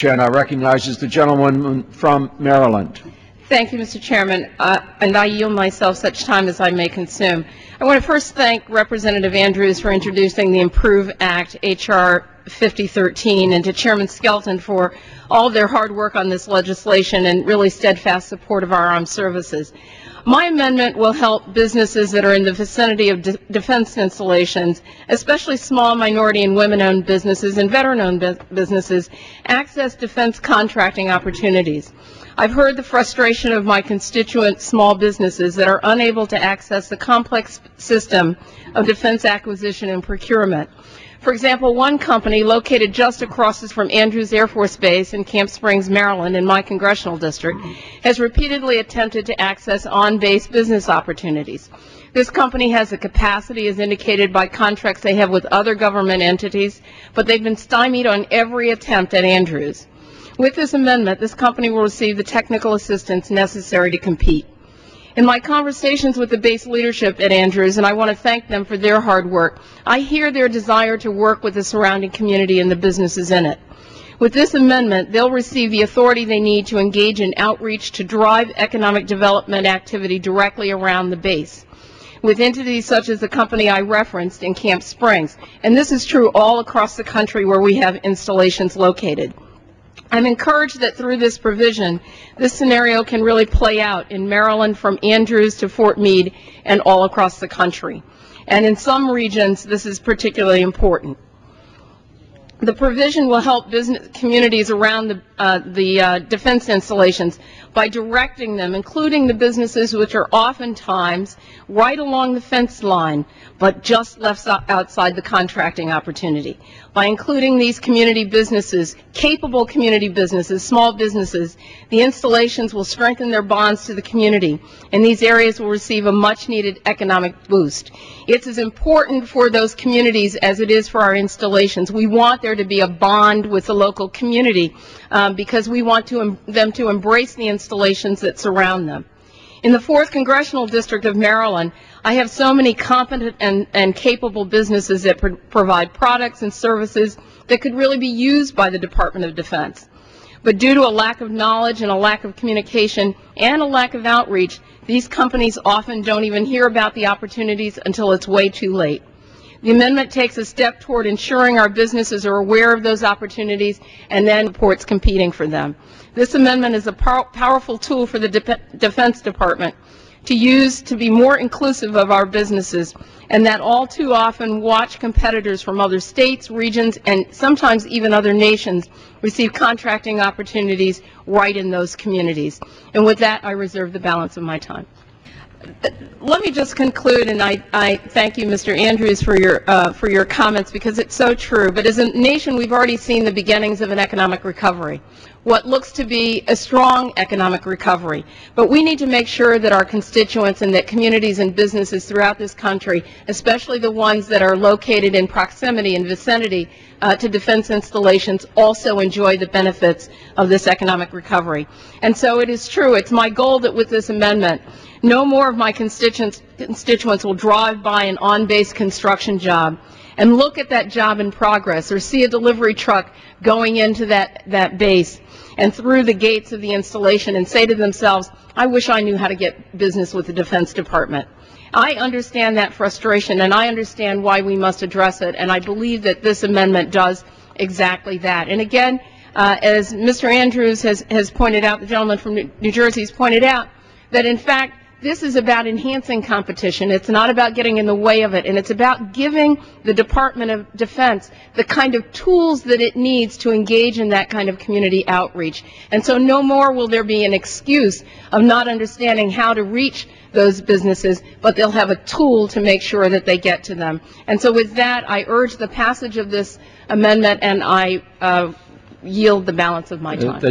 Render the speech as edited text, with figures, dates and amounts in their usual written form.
And I recognize the gentleman from Maryland. Thank you, Mr. Chairman, and I yield myself such time as I may consume. I want to first thank Representative Andrews for introducing the Improve Act, H.R. 5013, and to Chairman Skelton for all of their hard work on this legislation and really steadfast support of our armed services. My amendment will help businesses that are in the vicinity of defense installations, especially small minority and women-owned businesses and veteran-owned businesses, access defense contracting opportunities. I've heard the frustration of my constituent small businesses that are unable to access the complex system of defense acquisition and procurement. For example, one company located just across from Andrews Air Force Base in Camp Springs, Maryland, in my congressional district, has repeatedly attempted to access on-base business opportunities. This company has the capacity, as indicated by contracts they have with other government entities, but they've been stymied on every attempt at Andrews. With this amendment, this company will receive the technical assistance necessary to compete. In my conversations with the base leadership at Andrews, and I want to thank them for their hard work, I hear their desire to work with the surrounding community and the businesses in it. With this amendment, they'll receive the authority they need to engage in outreach to drive economic development activity directly around the base, with entities such as the company I referenced in Camp Springs. And this is true all across the country where we have installations located. I'm encouraged that through this provision, this scenario can really play out in Maryland from Andrews to Fort Meade and all across the country. And in some regions, this is particularly important. The provision will help business communities around the defense installations by directing them, including the businesses which are oftentimes right along the fence line, but just left outside the contracting opportunity. By including these community businesses, capable community businesses, small businesses, the installations will strengthen their bonds to the community, and these areas will receive a much-needed economic boost. It's as important for those communities as it is for our installations. We want there to be a bond with the local community because we want them to embrace the installations that surround them. In the 4th Congressional District of Maryland, I have so many competent and capable businesses that provide products and services that could really be used by the Department of Defense. But due to a lack of knowledge and a lack of communication and a lack of outreach, these companies often don't even hear about the opportunities until it's way too late. The amendment takes a step toward ensuring our businesses are aware of those opportunities and then supports competing for them. This amendment is a powerful tool for the Defense Department to use to be more inclusive of our businesses, and that all too often watch competitors from other states, regions, and sometimes even other nations receive contracting opportunities right in those communities. And with that, I reserve the balance of my time. Let me just conclude, and I thank you, Mr. Andrews, for your comments, because it's so true. But as a nation, we've already seen the beginnings of an economic recovery, what looks to be a strong economic recovery. But we need to make sure that our constituents and that communities and businesses throughout this country, especially the ones that are located in proximity and vicinity to defense installations, also enjoy the benefits of this economic recovery. And so it is true. It's my goal that with this amendment, no more of my constituents will drive by an on-base construction job and look at that job in progress or see a delivery truck going into that base and through the gates of the installation and say to themselves, I wish I knew how to get business with the Defense Department. I understand that frustration, and I understand why we must address it, and I believe that this amendment does exactly that. And again, as Mr. Andrews has pointed out, the gentleman from New Jersey has pointed out, that in fact this is about enhancing competition. It's not about getting in the way of it, and it's about giving the Department of Defense the kind of tools that it needs to engage in that kind of community outreach. And so no more will there be an excuse of not understanding how to reach those businesses, but they'll have a tool to make sure that they get to them. And so with that, I urge the passage of this amendment, and I yield the balance of my time.